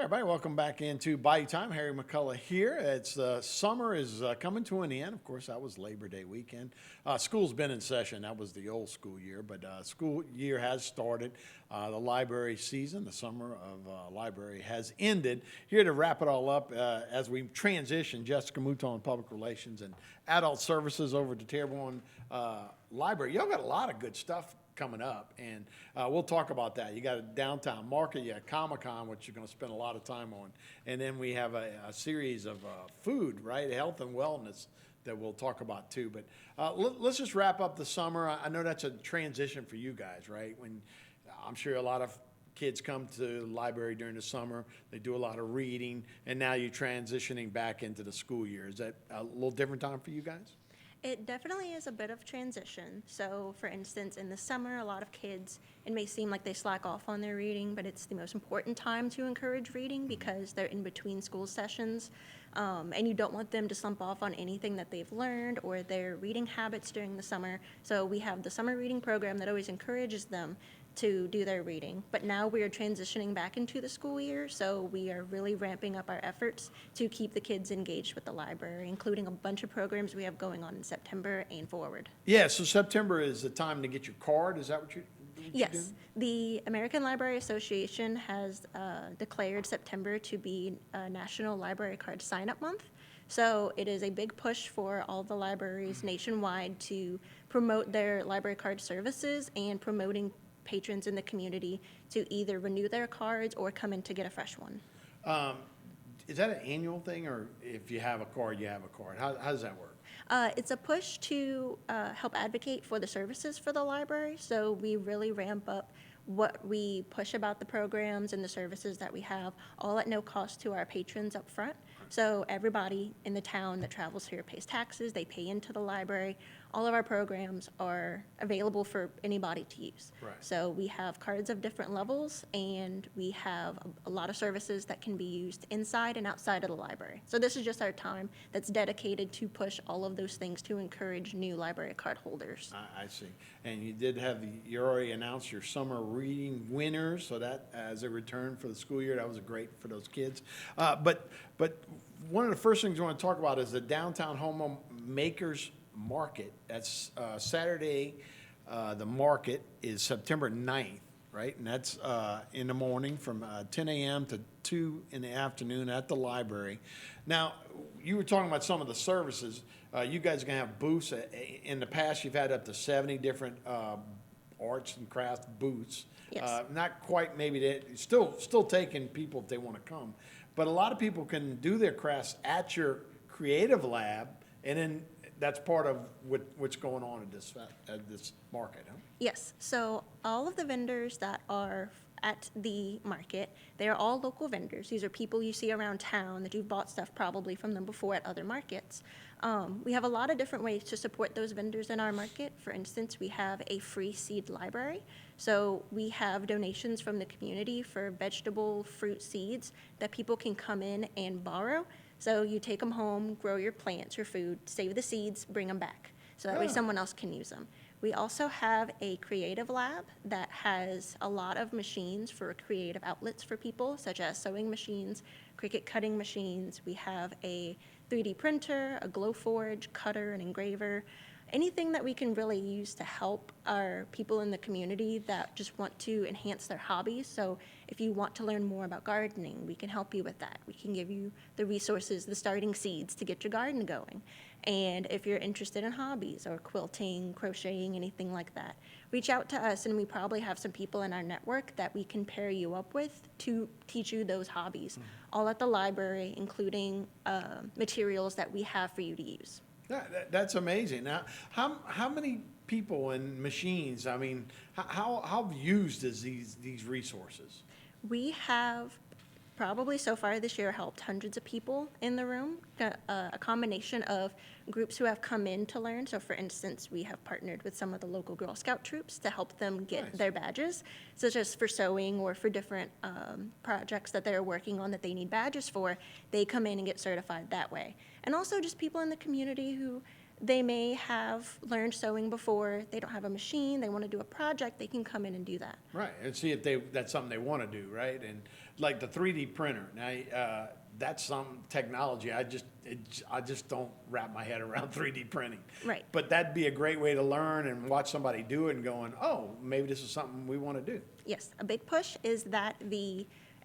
Everybody, welcome back into Bayou Time. Harry McCullough here. It's summer is coming to an end. Of course, that was Labor Day weekend. School's been in session. That was the old school year, but school year has started. The library season, the summer of library, has ended. Here to wrap it all up as we transition Jessica Mouton, Public Relations and Adult Services over to Terrebonne Library. Y'all got a lot of good stuff coming up, and we'll talk about that. You got a downtown market, you got Comicon, which you're going to spend a lot of time on, and then we have a series of food, right, health and wellness that we'll talk about too. But let's just wrap up the summer. I know that's a transition for you guys, right? When I'm sure a lot of kids come to the library during the summer, they do a lot of reading, and now you're transitioning back into the school year. Is that a little different time for you guys? It definitely is a bit of transition. So, for instance, in the summer, a lot of kids, it may seem like they slack off on their reading, but it's the most important time to encourage reading because they're in between school sessions, and you don't want them to slump off on anything that they've learned or their reading habits during the summer. So we have the summer reading program that always encourages them to do their reading. But now we are transitioning back into the school year, so we are really ramping up our efforts to keep the kids engaged with the library, including a bunch of programs we have going on in September and forward. Yeah, so September is the time to get your card. Is that what you're Yes, the American Library Association has declared September to be National Library Card Sign-Up Month. So it is a big push for all the libraries nationwide to promote their library card services and promoting patrons in the community to either renew their cards or come in to get a fresh one. Is that an annual thing, or if you have a card, you have a card? How does that work? It's a push to help advocate for the services for the library, so we really ramp up what we push about the programs and the services that we have, all at no cost to our patrons up front. So everybody in the town that travels here pays taxes, they pay into the library. All of our programs are available for anybody to use. Right. So we have cards of different levels, and we have a lot of services that can be used inside and outside of the library. So this is just our time that's dedicated to push all of those things to encourage new library card holders. I see. And you did have you already announced your summer reading winners, so that as a return for the school year, that was great for those kids. But one of the first things we want to talk about is the downtown Houma Makers Market. That's Saturday. The market is September 9th, right? And that's in the morning from 10 a.m. to 2 in the afternoon at the library. Now, you were talking about some of the services. You guys are going to have booths. In the past, you've had up to 70 different arts and crafts booths. Yes. Not quite maybe, still taking people if they want to come. But a lot of people can do their crafts at your creative lab, and then that's part of what's going on at this market, huh? Yes, so all of the vendors that are at the market, they are all local vendors. These are people you see around town that you've bought stuff probably from them before at other markets. We have a lot of different ways to support those vendors in our market. For instance, we have a free seed library. So we have donations from the community for vegetable, fruit seeds that people can come in and borrow. So you take them home, grow your plants, your food, save the seeds, bring them back. So that way someone else can use them. We also have a creative lab that has a lot of machines for creative outlets for people, such as sewing machines, Cricut cutting machines. We have a 3D printer, a Glowforge, cutter, and engraver. Anything that we can really use to help our people in the community that just want to enhance their hobbies. So if you want to learn more about gardening, we can help you with that. We can give you the resources, the starting seeds to get your garden going. And if you're interested in hobbies or quilting, crocheting, anything like that, reach out to us, and we probably have some people in our network that we can pair you up with to teach you those hobbies, all at the library, including materials that we have for you to use. That's amazing. Now, how many people and machines, I mean, how used is these resources? We have probably so far this year helped hundreds of people in the room, a combination of groups who have come in to learn. So for instance, we have partnered with some of the local Girl Scout troops to help them get their badges, such as for sewing or for different projects that they're working on that they need badges for. They come in and get certified that way. And also just people in the community who They may have learned sewing before, they don't have a machine, they want to do a project, they can come in and do that. Right, and see if that's something they want to do, right? And like the 3D printer, now, that's some technology, I just don't wrap my head around 3D printing. Right. But that'd be a great way to learn and watch somebody do it and going, oh, maybe this is something we want to do. Yes, a big push is that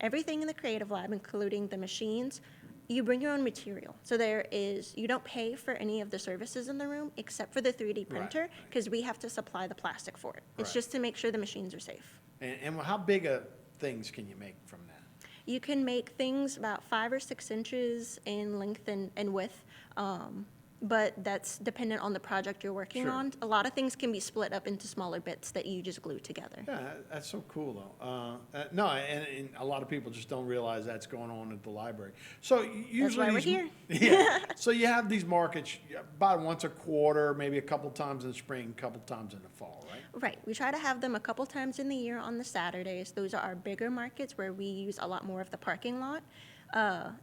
everything in the Creative Lab, including the machines, you bring your own material. So you don't pay for any of the services in the room except for the 3D printer, because we have to supply the plastic for it. It's Right. just to make sure the machines are safe. And how big of things can you make from that? You can make things about 5 or 6 inches in length and width, but that's dependent on the project you're working Sure. on. A lot of things can be split up into smaller bits that you just glue together. Yeah, that's so cool, though. No, and a lot of people just don't realize that's going on at the library. So usually why we're here. Yeah. So you have these markets about once a quarter, maybe a couple times in the spring, a couple times in the fall, right? Right. We try to have them a couple times in the year on the Saturdays. Those are our bigger markets where we use a lot more of the parking lot.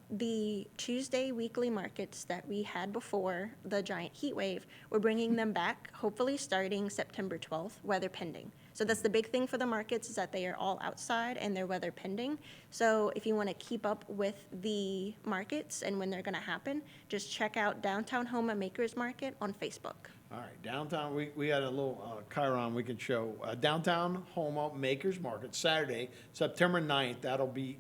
The Tuesday weekly markets that we had before the giant heat wave, we're bringing them back, hopefully starting September 12th, weather pending. So that's the big thing for the markets, is that they are all outside and they're weather pending. So if you want to keep up with the markets and when they're going to happen, just check out Downtown Houma Makers Market on Facebook. All right, downtown, we had a little chyron we can show. Downtown Houma Makers Market, Saturday, September 9th. That'll be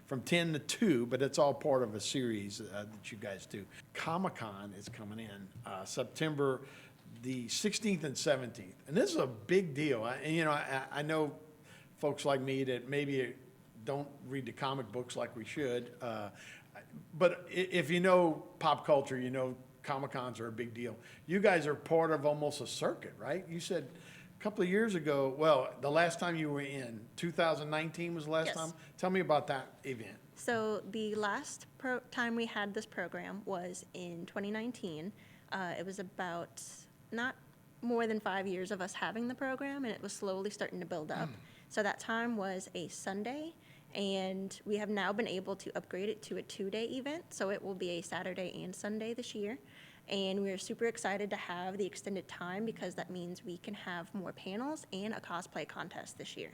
from 10 to 2, but it's all part of a series that you guys do. Comicon is coming in September the 16th and 17th. And this is a big deal. I know folks like me that maybe don't read the comic books like we should. But if you know pop culture, you know Comic-Cons are a big deal. You guys are part of almost a circuit, right? You said a couple of years ago, well, the last time you were in, 2019 was the last Yes. time? Tell me about that event. So the last time we had this program was in 2019. It was about not more than 5 years of us having the program, and it was slowly starting to build up. So that time was a Sunday, and we have now been able to upgrade it to a 2-day event. So it will be a Saturday and Sunday this year. And we're super excited to have the extended time, because that means we can have more panels and a cosplay contest this year.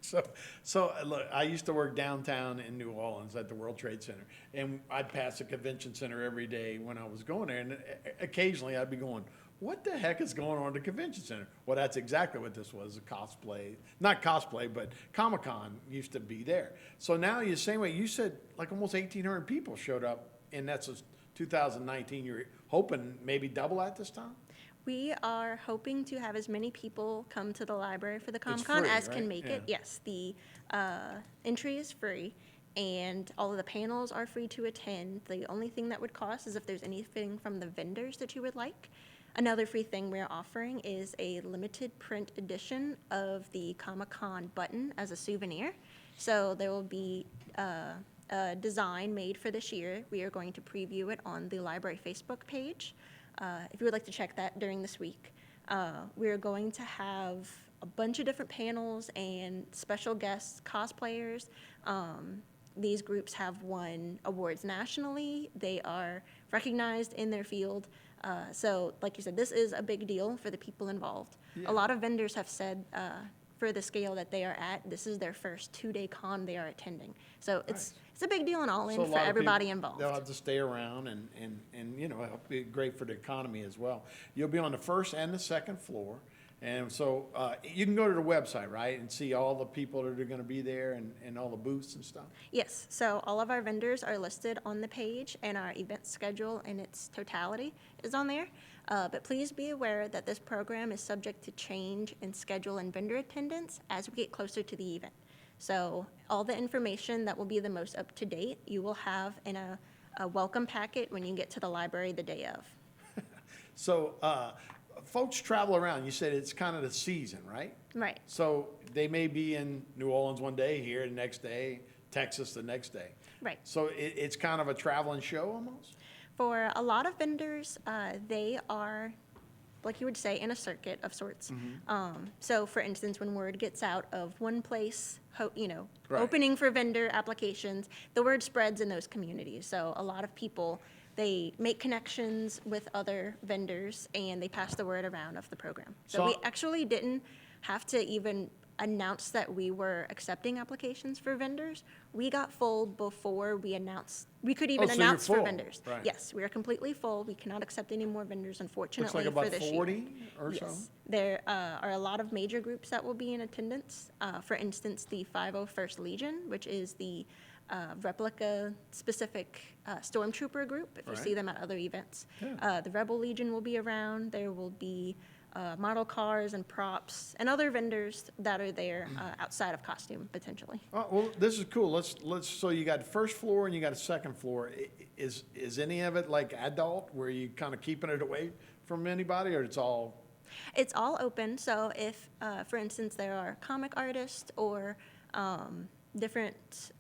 So look, I used to work downtown in New Orleans at the World Trade Center, and I'd pass the convention center every day when I was going there, and occasionally I'd be going, what the heck is going on at the convention center? Well, that's exactly what this was, a cosplay, not cosplay, but Comic-Con used to be there. So now you're the same way, you said like almost 1,800 people showed up, and that's 2019, you're hoping maybe double at this time? We are hoping to have as many people come to the library for the It's Comicon free, as right? can make it. Yeah. Yes, the entry is free, and all of the panels are free to attend. The only thing that would cost is if there's anything from the vendors that you would like. Another free thing we're offering is a limited print edition of the Comicon button as a souvenir. So there will be a design made for this year. We are going to preview it on the library Facebook page. If you would like to check that during this week. We're going to have a bunch of different panels and special guests, cosplayers. These groups have won awards nationally. They are recognized in their field. So like you said, this is a big deal for the people involved. Yeah. A lot of vendors have said for the scale that they are at, this is their first 2-day con they are attending. So it's a big deal and all in So a for lot of everybody people, involved. they'll have to stay around and it'll be great for the economy as well. You'll be on the first and the second floor. And so you can go to the website, right, and see all the people that are going to be there and all the booths and stuff. Yes, so all of our vendors are listed on the page, and our event schedule in its totality is on there. But please be aware that this program is subject to change in schedule and vendor attendance as we get closer to the event. So all the information that will be the most up-to-date, you will have in a welcome packet when you get to the library the day of. So folks travel around. You said it's kind of the season, right? Right. So they may be in New Orleans one day, here the next day, Texas the next day. Right. So it's kind of a traveling show almost? For a lot of vendors, they are, like you would say, in a circuit of sorts. So for instance, when word gets out of one place, Right. opening for vendor applications, the word spreads in those communities. So a lot of people They make connections with other vendors, and they pass the word around of the program. So we So- actually didn't have to even announce that we were accepting applications for vendors. We got full before we announced, we could even so you're announce for full, vendors. right. Yes, we are completely full. We cannot accept any more vendors, Looks unfortunately, like for about this year. 40 or so? Yes, there are a lot of major groups that will be in attendance. For instance, the 501st Legion, which is the replica-specific stormtrooper group, if you see Right. them at other events. Yeah. The Rebel Legion will be around. There will be model cars and props and other vendors that are there outside of costume, potentially. Oh, well, this is cool. So you got first floor and you got a second floor. Is any of it like adult where you kind of keeping it away from anybody, or it's all? It's all open, so if, for instance, there are comic artists or different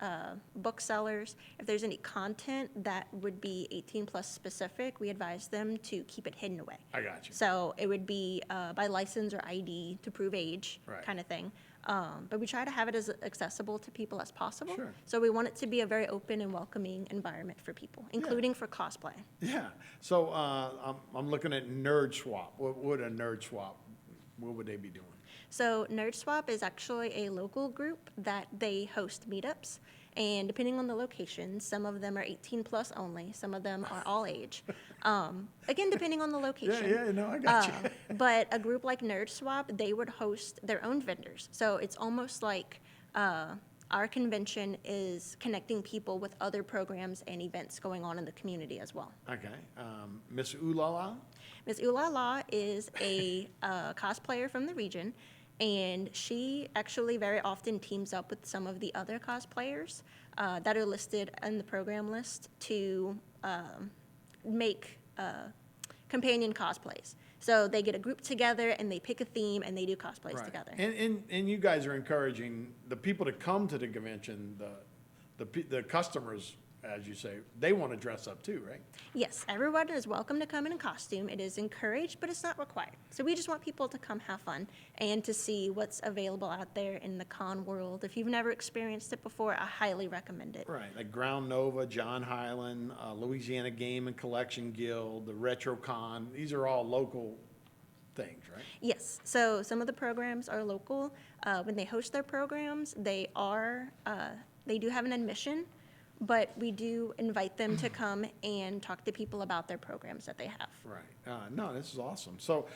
booksellers, if there's any content that would be 18-plus specific, we advise them to keep it hidden away. I got you. So it would be by license or ID to prove age, Right. kind of thing. But we try to have it as accessible to people as possible. Sure. So we want it to be a very open and welcoming environment for people, including for cosplay. Yeah. So I'm looking at Nerd Swap. What would a Nerd Swap? What would they be doing? So Nerd Swap is actually a local group that they host meetups. And depending on the location, some of them are 18-plus only, some of them are all age. Again, depending on the location. Yeah, no, I got you. But a group like Nerd Swap, they would host their own vendors. So it's almost like our convention is connecting people with other programs and events going on in the community as well. Okay. Miss Ulala? Ms. Ulala is a cosplayer from the region, and she actually very often teams up with some of the other cosplayers that are listed in the program list to make companion cosplays. So they get a group together and they pick a theme and they do cosplays Right. together. And you guys are encouraging the people to come to the convention, the customers, as you say, they want to dress up too, right? Yes, everyone is welcome to come in a costume. It is encouraged, but it's not required. So we just want people to come have fun and to see what's available out there in the con world. If you've never experienced it before, I highly recommend it. Right, like Ground Nova, John Highland, Louisiana Game and Collection Guild, the RetroCon, these are all local things, right? Yes, so some of the programs are local. When they host their programs, they do have an admission, but we do invite them to come and talk to people about their programs that they have. Right. No, this is awesome. So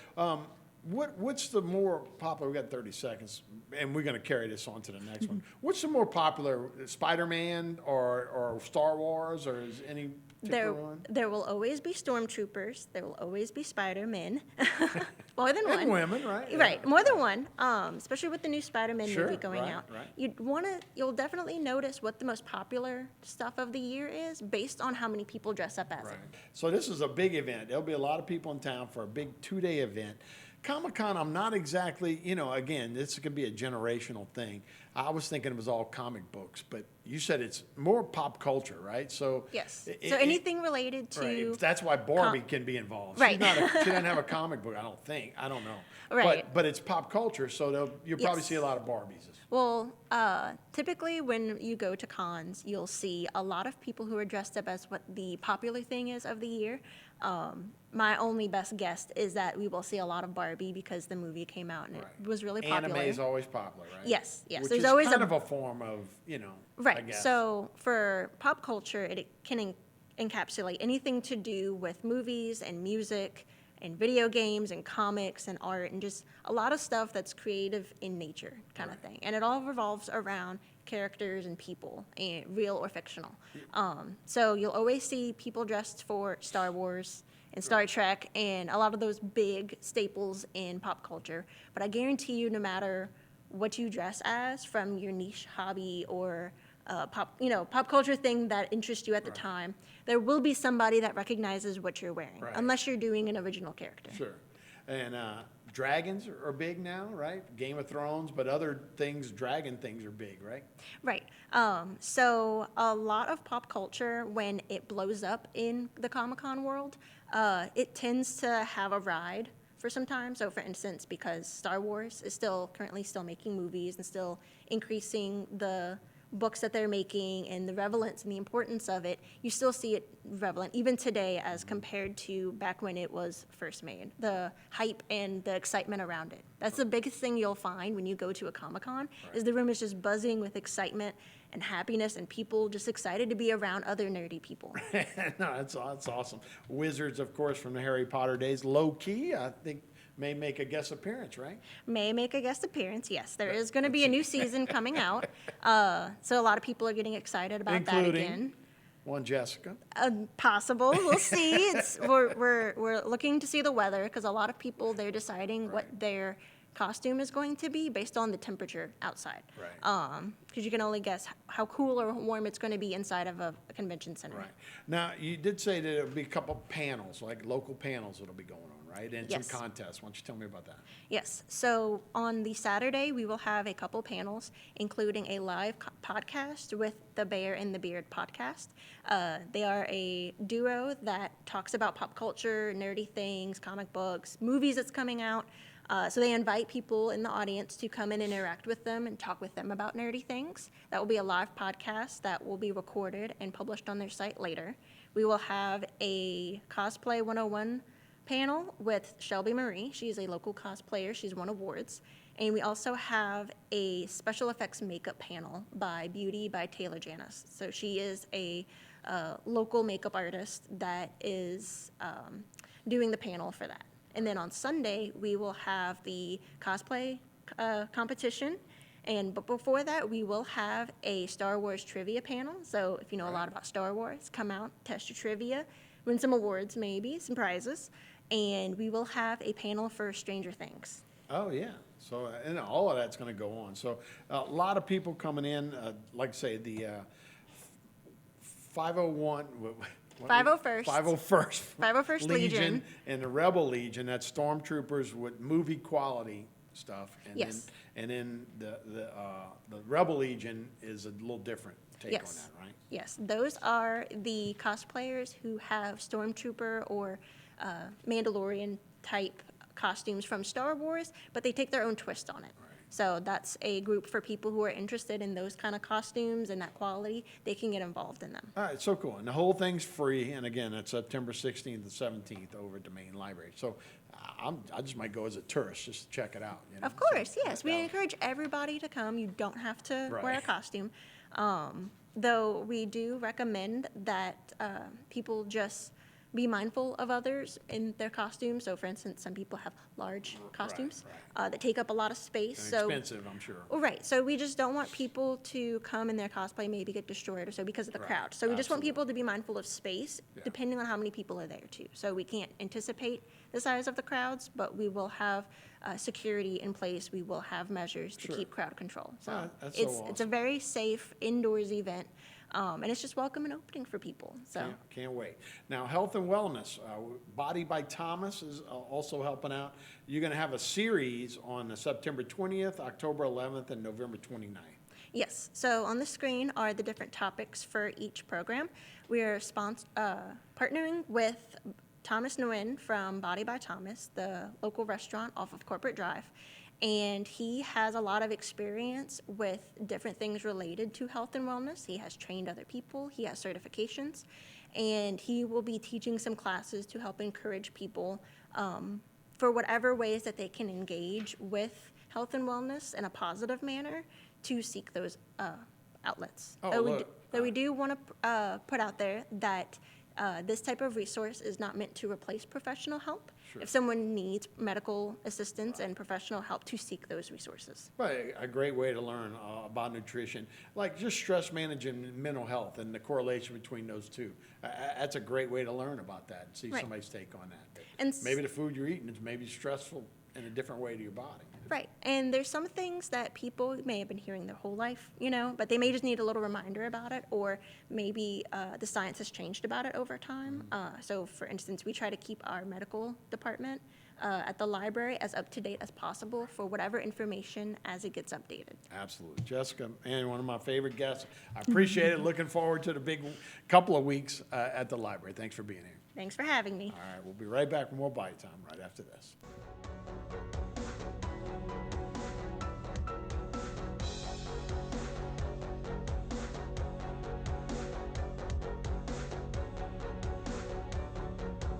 what's the more popular, we got 30 seconds, and we're going to carry this on to the next one. What's the more popular, Spider-Man or Star Wars, or is any particular one? There will always be stormtroopers. There will always be Spider-Man. More than one. And women, right? Right, more than one. Especially with the new Spider-Man Sure, movie going right, out. right. You'll definitely notice what the most popular stuff of the year is based on how many people dress up as Right. it. So this is a big event. There'll be a lot of people in town for a big 2-day event. Comicon, I'm not exactly, again, this could be a generational thing. I was thinking it was all comic books, but you said it's more pop culture, right? So Yes. it- So it- anything related to. Right. That's why Barbie can be involved. Right. She doesn't have a comic book, I don't think. I don't know. Right. But it's pop culture, so you'll probably Yes. see a lot of Barbies. Well, typically when you go to cons, you'll see a lot of people who are dressed up as what the popular thing is of the year. My only best guess is that we will see a lot of Barbie because the movie came out and Right. it was really popular. Anime is always popular, right? Yes, yes. Which There's is always kind of a form of, I Right. guess. So for pop culture, it can encapsulate anything to do with movies and music and video games and comics and art and just a lot of stuff that's creative in nature kind of thing. And it all revolves around characters and people, and real or fictional. So you'll always see people dressed for Star Wars and Star Trek and a lot of those big staples in pop culture. But I guarantee you, no matter what you dress as, from your niche hobby or pop culture thing that interests you at the time, there will be somebody that recognizes what you're wearing, Right. unless you're doing an original character. Sure. And dragons are big now, right? Game of Thrones, but other things, dragon things are big, right? Right. So a lot of pop culture, when it blows up in the Comicon world, it tends to have a ride for some time. So for instance, because Star Wars is currently still making movies and still increasing the books that they're making and the relevance and the importance of it, you still see it relevant even today as compared to back when it was first made. The hype and the excitement around it. That's the biggest thing you'll find when you go to a Comicon, is the room is just buzzing with excitement and happiness and people just excited to be around other nerdy people. No, that's awesome. Wizards, of course, from the Harry Potter days. Low key, I think, may make a guest appearance, right? May make a guest appearance, yes. There is going to be a new season coming out. So a lot of people are getting excited about that Including again. one Jessica. Possible, we'll see. We're looking to see the weather because a lot of people, they're deciding what their costume is going to be based on the temperature outside. Right. Because you can only guess how cool or warm it's going to be inside of a convention center. Right. Now, you did say that there'll be a couple panels, like local panels that'll be going on, right? And Yes. some contests. Why don't you tell me about that? Yes. So on the Saturday, we will have a couple panels, including a live podcast with the Bear and the Beard podcast. They are a duo that talks about pop culture, nerdy things, comic books, movies that's coming out. So they invite people in the audience to come and interact with them and talk with them about nerdy things. That will be a live podcast that will be recorded and published on their site later. We will have a Cosplay 101 panel with Shelby Marie. She's a local cosplayer. She's won awards. And we also have a special effects makeup panel by Beauty by Taylor Janice. So she is a local makeup artist that is doing the panel for that. And then on Sunday, we will have the cosplay competition. But before that, we will have a Star Wars trivia panel. So if you know a lot about Star Wars, come out, test your trivia, win some awards maybe, some prizes. And we will have a panel for Stranger Things. Oh, yeah. So, and all of that's going to go on. So, a lot of people coming in, like I say, the 501. 501st. 501st. 501st Legion. And the Rebel Legion, that's stormtroopers with movie quality stuff. And Yes. then the Rebel Legion is a little different take on Yes. that, right? Yes, those are the cosplayers who have Stormtrooper or Mandalorian type costumes from Star Wars, but they take their own twist on it. So that's a group for people who are interested in those kind of costumes and that quality. They can get involved in them. All right, so cool. And the whole thing's free. And again, it's September 16th and 17th over at the main library. So I just might go as a tourist just to check it out. You know? Of course, So, yes. We encourage everybody to come. You don't have to wear a Right. costume. Though we do recommend that people just be mindful of others in their costumes. So, for instance, some people have large costumes that take up a lot of space. And So, expensive, I'm sure. right. So we just don't want people to come in their cosplay, maybe get destroyed or so because of the crowd. So we just want people to be mindful of space, depending on how many people are there too. So we can't anticipate the size of the crowds, but we will have security in place. We will have measures to keep crowd control. So That's so it's a awesome. very safe indoors event. And it's just welcome and opening for people. So Can't wait. Now, health and wellness, Body by Thomas is also helping out. You're going to have a series on September 20th, October 11th, and November 29th. yes. So on the screen are the different topics for each program. We are partnering with Thomas Nguyen from Body by Thomas, the local restaurant off of Corporate Drive. And he has a lot of experience with different things related to health and wellness. He has trained other people, he has certifications, and he will be teaching some classes to help encourage people for whatever ways that they can engage with health and wellness in a positive manner to seek those outlets. We do want to put out there that this type of resource is not meant to replace professional help. Sure. If someone needs medical assistance and professional help, to seek those resources. Right, a great way to learn about nutrition, like just stress management and mental health and the correlation between those two. That's a great way to learn about that and see Right. somebody's take on that. And Maybe the food you're eating is maybe stressful in a different way to your body. Right, and there's some things that people may have been hearing their whole life, but they may just need a little reminder about it, or maybe the science has changed about it over time. So, for instance, we try to keep our medical department at the library as up to date as possible for whatever information as it gets updated. Absolutely. Jessica, and one of my favorite guests. I appreciate it. Looking forward to the big couple of weeks at the library. Thanks for being here. Thanks for having me. All right, we'll be right back with more Bite Time right after this.